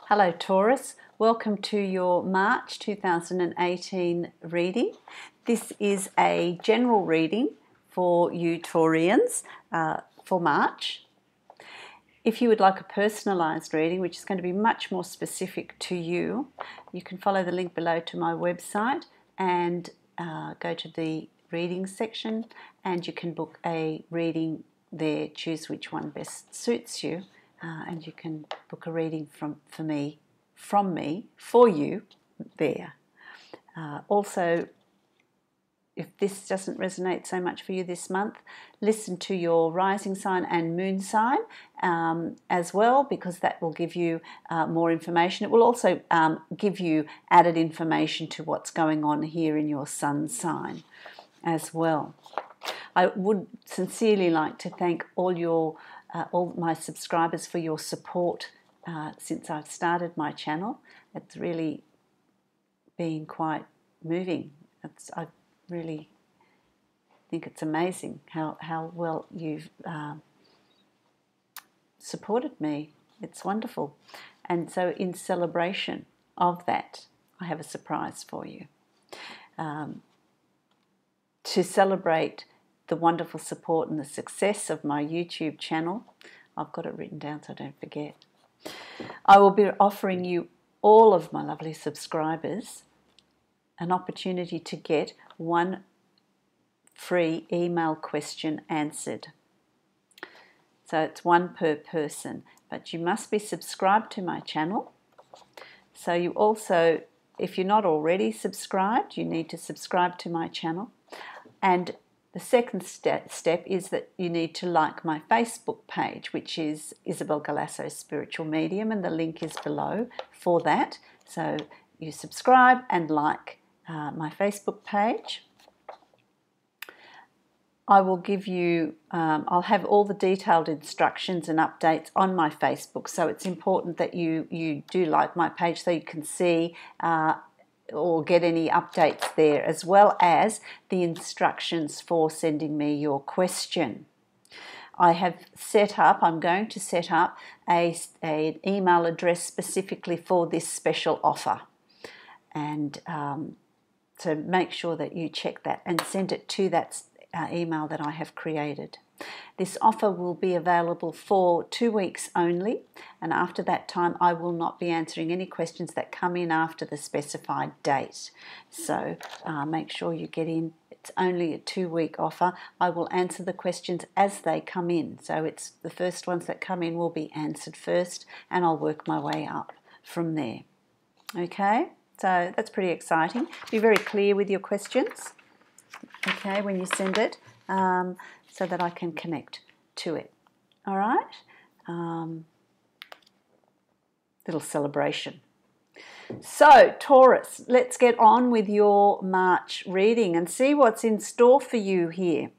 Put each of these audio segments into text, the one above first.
Hello Taurus, welcome to your March 2018 reading. This is a general reading for you Taurians for March. If you would like a personalised reading, which is going to be much more specific to you, you can follow the link below to my website and go to the reading section, and you can book a reading there, choose which one best suits you. And you can book a reading from me for you there. Also, if this doesn't resonate so much for you this month, listen to your rising sign and moon sign as well, because that will give you more information. It will also give you added information to what's going on here in your sun sign as well. I would sincerely like to thank all my subscribers for your support since I've started my channel. It's really been quite moving. I really think it's amazing how well you've supported me. It's wonderful. And so in celebration of that, I have a surprise for you. To celebrate the wonderful support and the success of my YouTube channel, I've got it written down so I don't forget, I will be offering you, all of my lovely subscribers, an opportunity to get one free email question answered. So it's one per person, but you must be subscribed to my channel. So you also, if you're not already subscribed, you need to subscribe to my channel. And the second step is that you need to like my Facebook page, which is Isabel Galasso Spiritual Medium, and the link is below for that. So you subscribe and like my Facebook page. I will give you, I'll have all the detailed instructions and updates on my Facebook, so it's important that you do like my page so you can see or get any updates there, as well as the instructions for sending me your question. I'm going to set up an email address specifically for this special offer. And so make sure that you check that and send it to that email that I have created. This offer will be available for 2 weeks only, and after that time I will not be answering any questions that come in after the specified date. So make sure you get in. It's only a 2-week offer. I will answer the questions as they come in. So it's the first ones that come in will be answered first, and I'll work my way up from there. Okay, so that's pretty exciting. Be very clear with your questions, okay, when you send it, so that I can connect to it. All right? Little celebration. So, Taurus, let's get on with your March reading and see what's in store for you here.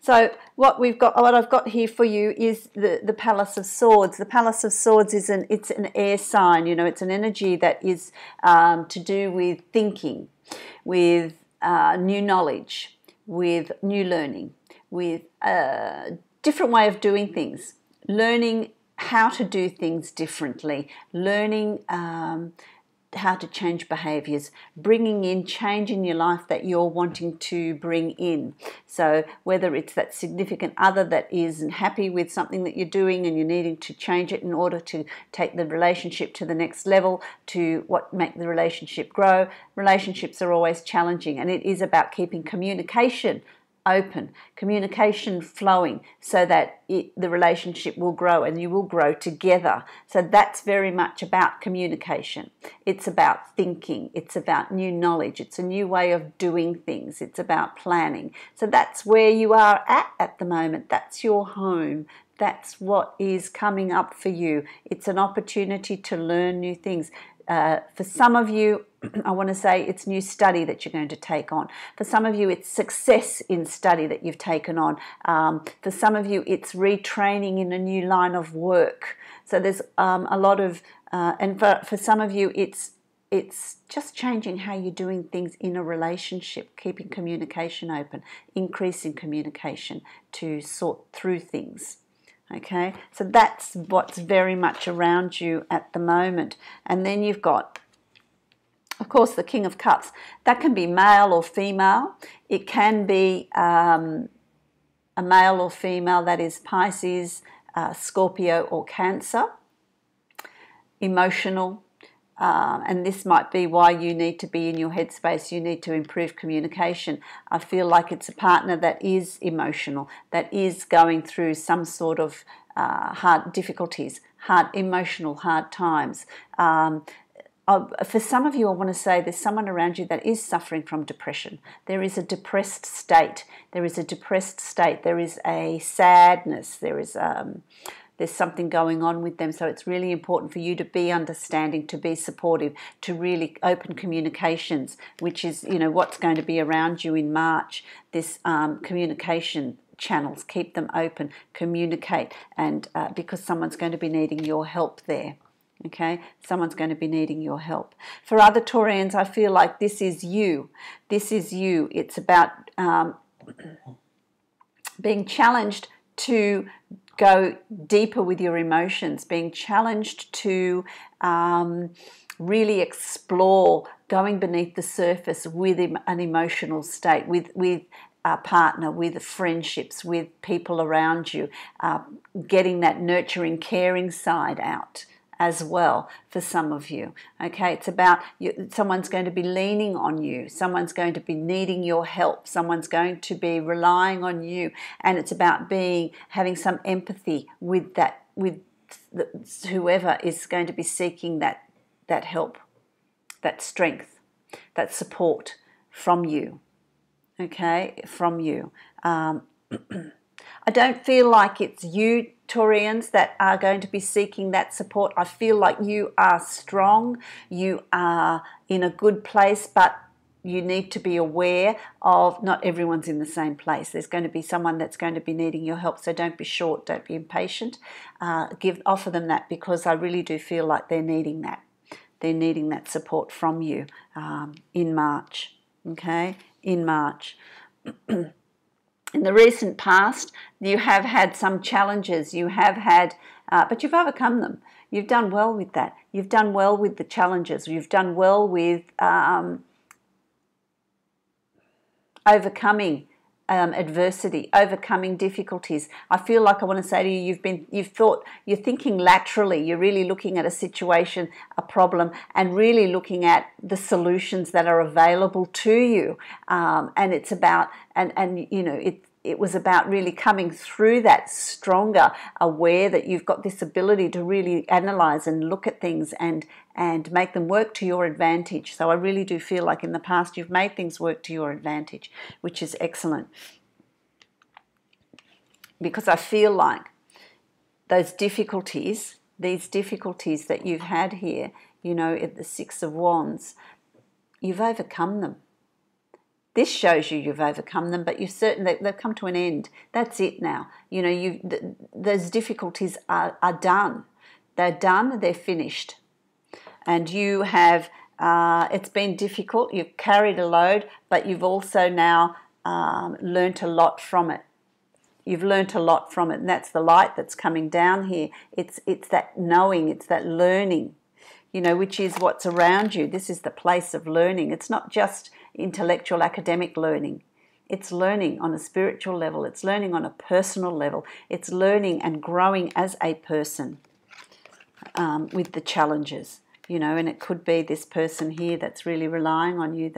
So what I've got here for you is the Palace of Swords. The Palace of Swords is an air sign. You know, it's an energy that is to do with thinking, with new knowledge, with new learning, with a different way of doing things, learning how to do things differently, learning how to change behaviours, bringing in change in your life that you're wanting to bring in. So whether it's that significant other that isn't happy with something that you're doing and you're needing to change it in order to take the relationship to the next level, to make the relationship grow. Relationships are always challenging, and it is about keeping communication open, communication flowing, so that the relationship will grow and you will grow together. So that's very much about communication. It's about thinking. It's about new knowledge. It's a new way of doing things. It's about planning. So that's where you are at the moment. That's your home. That's what is coming up for you. It's an opportunity to learn new things. For some of you, I want to say it's new study that you're going to take on. For some of you, it's success in study that you've taken on. For some of you, it's retraining in a new line of work. So there's a lot of, and for some of you, it's just changing how you're doing things in a relationship, keeping communication open, increasing communication to sort through things. Okay, so that's what's very much around you at the moment. And then you've got, of course, the King of Cups. That can be male or female. It can be a male or female, that is Pisces, Scorpio or Cancer. Emotional. And this might be why you need to be in your headspace. You need to improve communication. I feel like it's a partner that is emotional, that is going through some sort of hard difficulties, emotional hard times. For some of you, I want to say there's someone around you that is suffering from depression. There is a depressed state. There is a depressed state. There is a sadness. There's something going on with them. So it's really important for you to be understanding, to be supportive, to really open communications, which is, what's going to be around you in March. This communication channels, keep them open, communicate, and because someone's going to be needing your help there. Okay, someone's going to be needing your help. For other Taurians, I feel like this is you. This is you. It's about being challenged to go deeper with your emotions, being challenged to really explore going beneath the surface with an emotional state, with a partner, with friendships, with people around you, getting that nurturing, caring side out as well for some of you. Okay, it's about someone's going to be leaning on you, someone's going to be needing your help, someone's going to be relying on you, and it's about having some empathy with whoever is going to be seeking that help, that strength, that support from you. Okay, from you. I don't feel like it's you, Taurians, that are going to be seeking that support. I feel like you are strong, you are in a good place, but you need to be aware of not everyone's in the same place. There's going to be someone that's going to be needing your help, so don't be short, don't be impatient. Offer them that, because I really do feel like they're needing that. They're needing that support from you in March, okay? In March. In the recent past, you have had some challenges. You have had, but you've overcome them. You've done well with that. You've done well with the challenges. You've done well with overcoming adversity, overcoming difficulties. I feel like I want to say to you, you're thinking laterally. You're really looking at a situation, a problem, and really looking at the solutions that are available to you. And it's about, it was about really coming through that stronger, aware that you've got this ability to really analyze and look at things and make them work to your advantage. So I really do feel like in the past you've made things work to your advantage, which is excellent. Because I feel like these difficulties that you've had here, at the Six of Wands, you've overcome them. This shows you've overcome them, but they've come to an end. That's it now. Those difficulties are done. They're done, they're finished. And you have, it's been difficult, you've carried a load, but you've also now learnt a lot from it. You've learnt a lot from it, and that's the light that's coming down here. It's that knowing, it's that learning, which is what's around you. This is the place of learning. It's not just intellectual academic learning. It's learning on a spiritual level. It's learning on a personal level. It's learning and growing as a person with the challenges, and it could be this person here that's really relying on you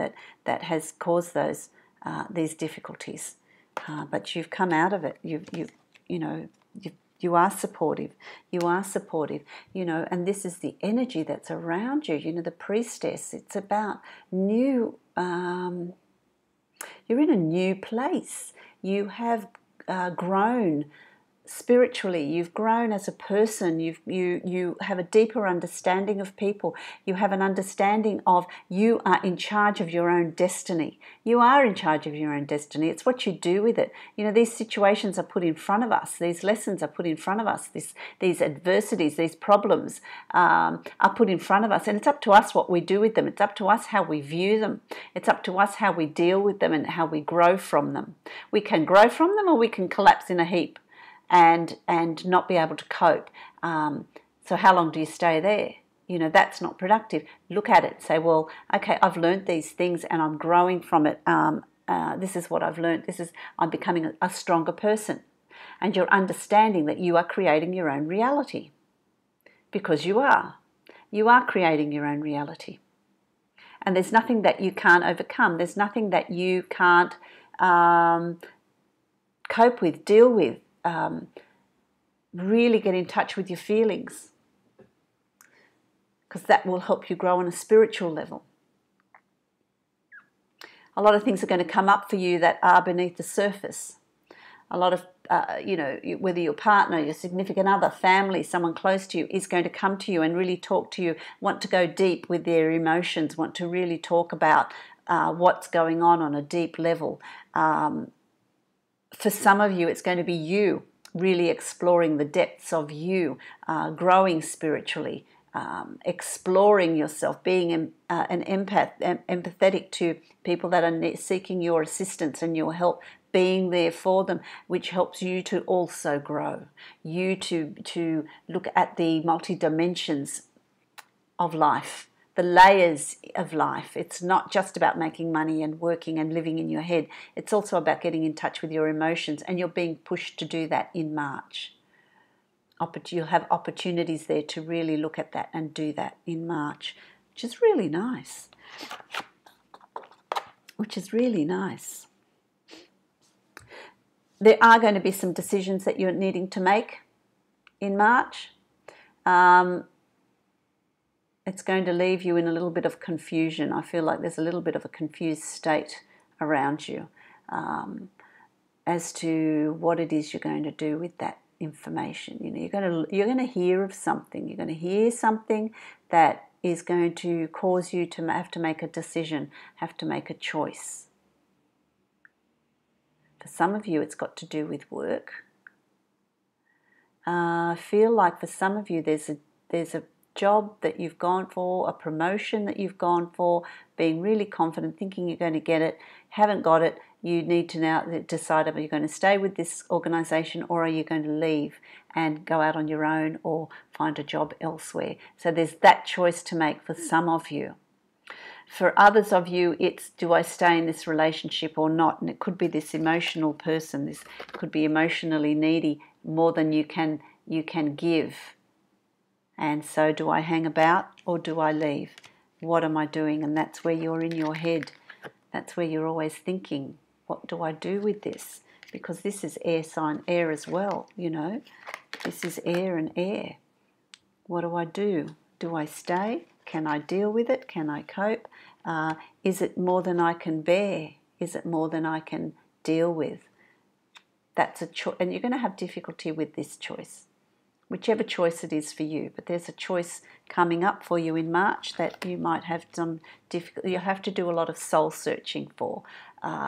that has caused these difficulties. But you've come out of it. You are supportive. You are supportive, and this is the energy that's around you. The priestess, it's about new, you're in a new place. You have grown spiritually. You've grown as a person. You have a deeper understanding of people. You have an understanding of you are in charge of your own destiny. You are in charge of your own destiny. It's what you do with it. These situations are put in front of us. These lessons are put in front of us. These adversities, these problems are put in front of us, and it's up to us what we do with them. It's up to us how we view them. It's up to us how we deal with them and how we grow from them. We can grow from them, or we can collapse in a heap and not be able to cope. So how long do you stay there? You know, that's not productive. Look at it. Say, well, okay, I've learned these things and I'm growing from it. This is what I've learned. I'm becoming a stronger person. And you're understanding that you are creating your own reality. Because you are. You are creating your own reality. And there's nothing that you can't overcome. There's nothing that you can't cope with, deal with. Really get in touch with your feelings. Because that will help you grow on a spiritual level. A lot of things are going to come up for you that are beneath the surface. A lot of, whether your partner, your significant other, family, someone close to you is going to come to you and really talk to you, want to go deep with their emotions, want to really talk about what's going on a deep level. For some of you, it's going to be you really exploring the depths of you, growing spiritually, exploring yourself, being an empath, empathetic to people that are seeking your assistance and your help, being there for them, which helps you to also grow, you to look at the multi-dimensions of life, the layers of life. It's not just about making money and working and living in your head. It's also about getting in touch with your emotions, and you're being pushed to do that in March. You'll have opportunities there to really look at that and do that in March, which is really nice. There are going to be some decisions that you're needing to make in March. It's going to leave you in a little bit of confusion. I feel like there's a little bit of a confused state around you as to what it is you're going to do with that information. You know, you're going to hear of something. You're going to hear something that is going to cause you to have to make a decision, have to make a choice. For some of you, it's got to do with work. I feel like for some of you, there's a job that you've gone for, a promotion that you've gone for, being really confident, thinking you're going to get it, haven't got it. You need to now decide if you're going to stay with this organisation or are you going to leave and go out on your own or find a job elsewhere. So there's that choice to make for some of you. For others of you, it's, do I stay in this relationship or not? And it could be this emotional person. This could be emotionally needy, more than you can give. And so do I hang about or do I leave? What am I doing? And that's where you're in your head. That's where you're always thinking, what do I do with this? Because this is air sign, air as well, you know. This is air and air. What do I do? Do I stay? Can I deal with it? Can I cope? Is it more than I can bear? Is it more than I can deal with? That's a choice, and you're going to have difficulty with this choice, whichever choice it is for you. But there's a choice coming up for you in March that you might have some difficulty. You have to do a lot of soul searching for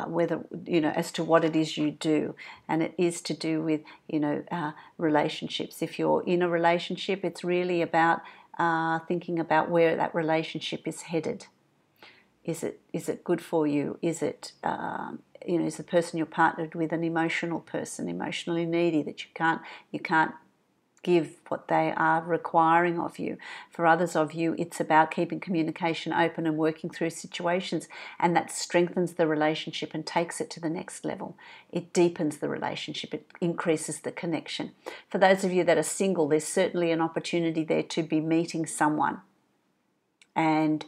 whether, you know, as to what it is you do, and it is to do with, you know, relationships. If you're in a relationship, it's really about thinking about where that relationship is headed. Is it good for you? Is it is the person you're partnered with an emotional person, emotionally needy, that you can't give what they are requiring of you? For others of you, it's about keeping communication open and working through situations, and that strengthens the relationship and takes it to the next level. It deepens the relationship, it increases the connection. For those of you that are single, there's certainly an opportunity there to be meeting someone and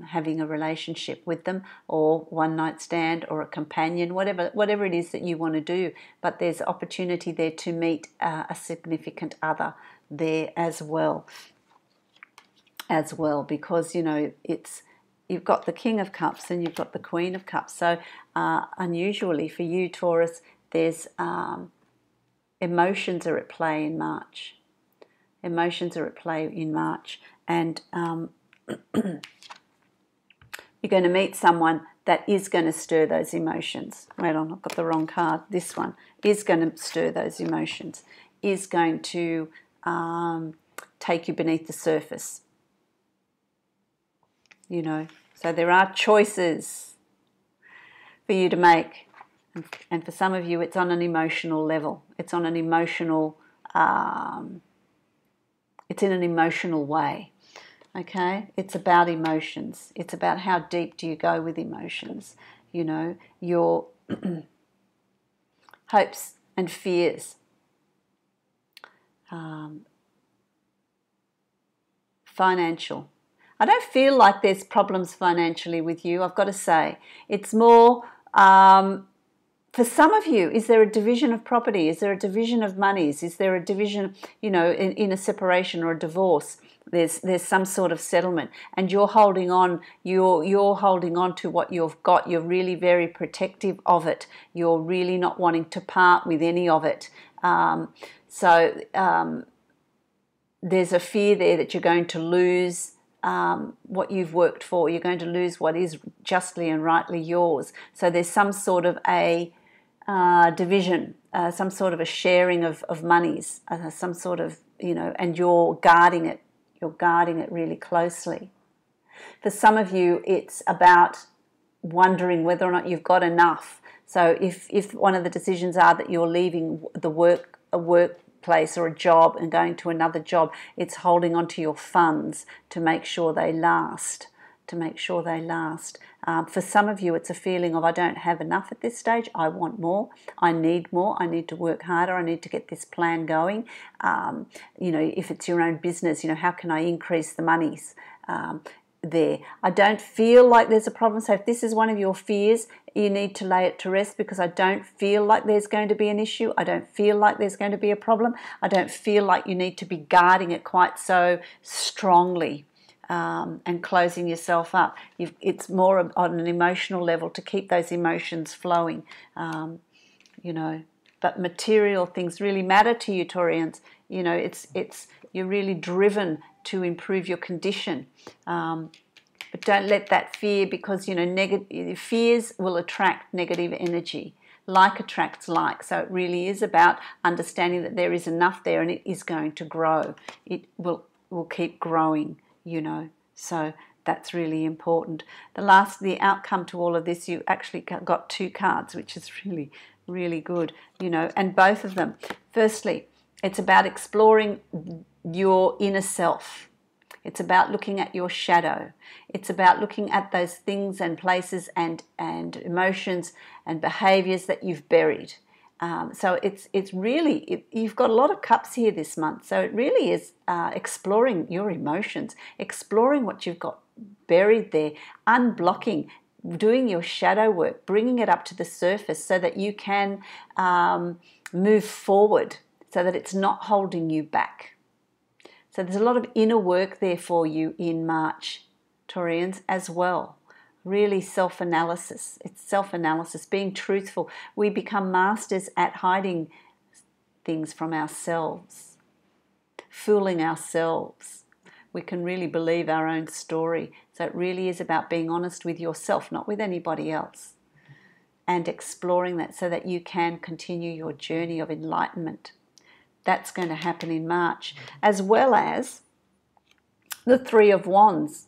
having a relationship with them, or one night stand, or a companion, whatever it is that you want to do. But there's opportunity there to meet a significant other there as well, because, you know, you've got the King of Cups and you've got the Queen of Cups. So unusually for you, Taurus, there's emotions are at play in March. Emotions are at play in March, and you're going to meet someone that is going to stir those emotions. Wait on, I've got the wrong card. This one is going to stir those emotions, is going to take you beneath the surface. You know, so there are choices for you to make. And for some of you, it's on an emotional level. It's on an emotional, it's in an emotional way. Okay, it's about emotions. It's about how deep do you go with emotions. You know, your hopes and fears. Financial. I don't feel like there's problems financially with you, I've got to say. It's more, for some of you, is there a division of property? Is there a division of monies? Is there a division, you know, in a separation or a divorce? There's some sort of settlement, and you're holding on. You're holding on to what you've got. You're really very protective of it. You're really not wanting to part with any of it. There's a fear there that you're going to lose what you've worked for. You're going to lose what is justly and rightly yours. So there's some sort of a division, some sort of a sharing of monies, some sort of, you know, and you're guarding it. You're guarding it really closely. For some of you, it's about wondering whether or not you've got enough. So if one of the decisions are that you're leaving a workplace or a job and going to another job, it's holding on to your funds to make sure they last. For some of you, it's a feeling of, I don't have enough at this stage. I want more. I need more. I need to work harder. I need to get this plan going. You know, if it's your own business, you know, how can I increase the monies there? I don't feel like there's a problem. So if this is one of your fears, you need to lay it to rest, because I don't feel like there's going to be an issue. I don't feel like there's going to be a problem. I don't feel like you need to be guarding it quite so strongly. And closing yourself up. It's more on an emotional level to keep those emotions flowing, you know. But material things really matter to you, Taurians. You know, you're really driven to improve your condition. But don't let that fear, because, you know, fears will attract negative energy. Like attracts like. So it really is about understanding that there is enough there, and it is going to grow. It will keep growing. You know, so that's really important. The outcome to all of this, you actually got 2 cards, which is really, really good, you know, and both of them. Firstly, it's about exploring your inner self. It's about looking at your shadow. It's about looking at those things and places and emotions and behaviors that you've buried. So it's really, you've got a lot of cups here this month. So it really is exploring your emotions, exploring what you've got buried there, unblocking, doing your shadow work, bringing it up to the surface so that you can move forward, so that it's not holding you back. So there's a lot of inner work there for you in March, Taurians, as well. Really self-analysis. It's self-analysis, being truthful. We become masters at hiding things from ourselves, fooling ourselves. We can really believe our own story. So it really is about being honest with yourself, not with anybody else, and exploring that so that you can continue your journey of enlightenment. That's going to happen in March, as well as the 3 of Wands.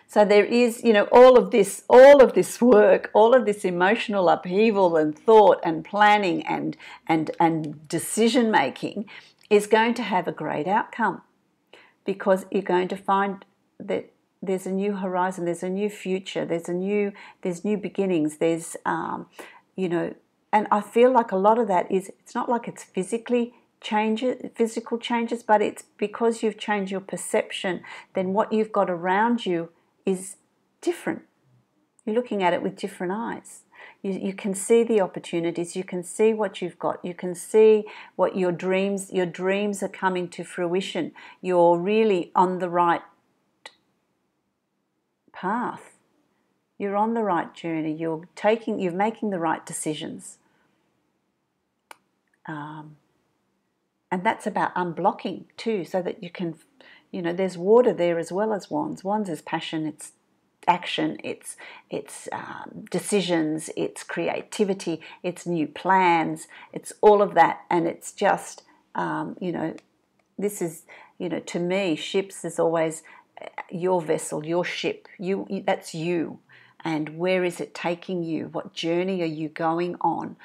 So there is, you know, all of this work, all of this emotional upheaval and thought and planning and decision making is going to have a great outcome, because you're going to find that there's a new horizon, there's a new future, there's new beginnings, there's you know, and I feel like a lot of that is, it's not like it's physical changes, but it's because you've changed your perception, then what you've got around you is different. You're looking at it with different eyes. You can see the opportunities, you can see what you've got, you can see what your dreams are coming to fruition. You're really on the right path. You're on the right journey. You're making the right decisions. And that's about unblocking too, so that you can, you know, there's water there as well as Wands. Wands is passion, it's action, it's decisions, it's creativity, it's new plans, it's all of that. And it's just, you know, this is, you know, to me, ships is always your vessel, your ship. That's you. and where is it taking you? What journey are you going on?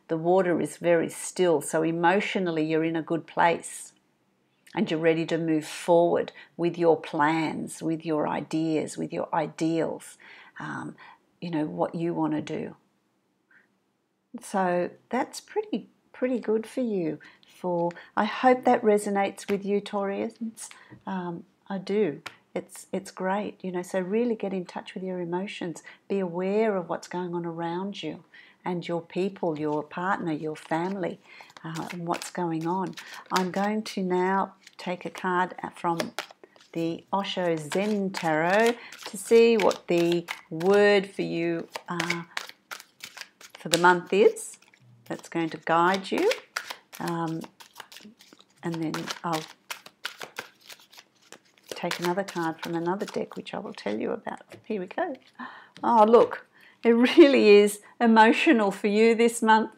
The water is very still, so emotionally you're in a good place and you're ready to move forward with your plans, with your ideas, with your ideals, what you want to do. So that's pretty good for you. I hope that resonates with you, Taurians. I do. It's great, so really get in touch with your emotions. Be aware of what's going on around you and your people, your partner, your family, and what's going on. I'm going to now take a card from the Osho Zen Tarot to see what the word for you for the month is. That's going to guide you. And then I'll take another card from another deck, which I will tell you about. Here we go. Oh, look, it really is emotional for you this month,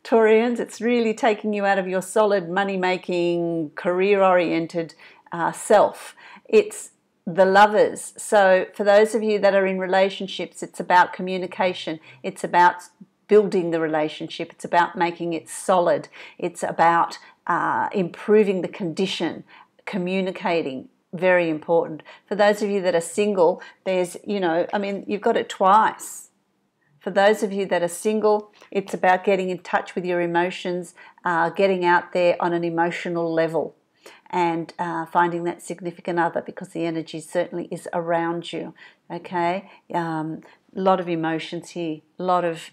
Taurians. It's really taking you out of your solid money-making, career-oriented self. It's the Lovers. So for those of you that are in relationships, it's about communication. It's about building the relationship. It's about making it solid. It's about improving the condition, communicating. Very important. For those of you that are single, there's, you've got it twice. For those of you that are single, it's about getting in touch with your emotions, getting out there on an emotional level and finding that significant other, because the energy certainly is around you, okay? A lot of emotions here, a lot of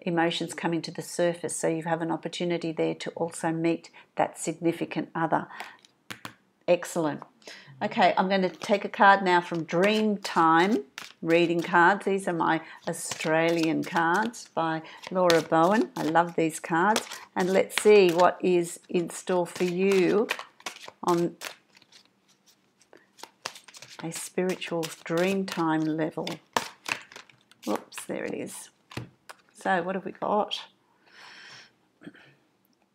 emotions coming to the surface, so you have an opportunity there to also meet that significant other. Excellent. Okay, I'm going to take a card now from Dreamtime reading cards. These are my Australian cards by Laura Bowen. I love these cards. And let's see what is in store for you on a spiritual Dreamtime level. Whoops, there it is. So what have we got?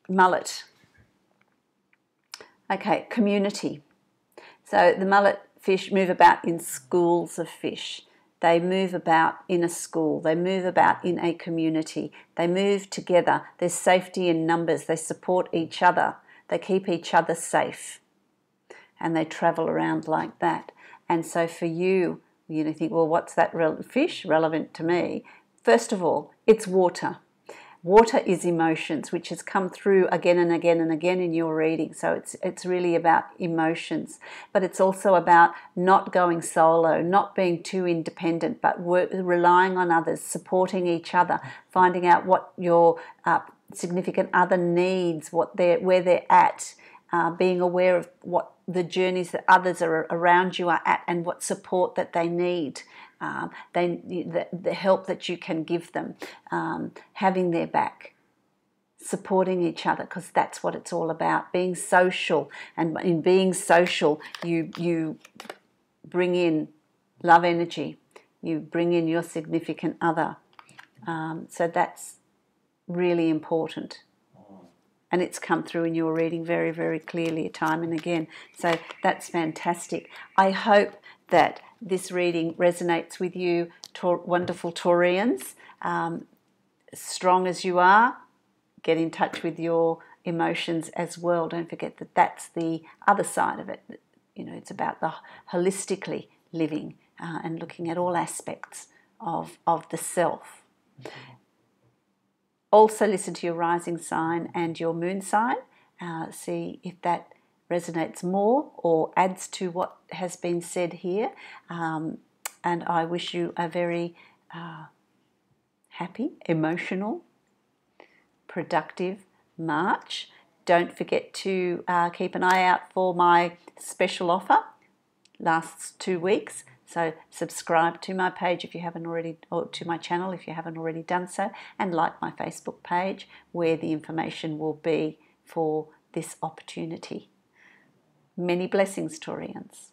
Mullet. Okay, community. So the mullet fish move about in schools of fish. They move about in a school. They move about in a community. They move together. There's safety in numbers. They support each other. They keep each other safe. And they travel around like that. And so for you, think, well, what's that fish relevant to me? First of all, it's water. Water is emotions, which has come through again and again and again in your reading. So it's really about emotions. But it's also about not going solo, not being too independent, but relying on others, supporting each other, finding out what your significant other needs, where they're at, being aware of what the journeys that others are around you are at and what support that they need. The help that you can give them, having their back, supporting each other, because that's what it's all about, being social. And in being social, you bring in love energy, you bring in your significant other. So that's really important. And it's come through in your reading very, very clearly time and again. So that's fantastic. I hope that this reading resonates with you, wonderful Taurians. Strong as you are, get in touch with your emotions as well. Don't forget that that's the other side of it. It's about the holistically living and looking at all aspects of the self. Also listen to your rising sign and your moon sign. See if that resonates more or adds to what has been said here. And I wish you a very happy, emotional, productive March. Don't forget to keep an eye out for my special offer. Lasts 2 weeks. So subscribe to my page if you haven't already, or to my channel if you haven't already done so, and like my Facebook page where the information will be for this opportunity. Many blessings, Taurians.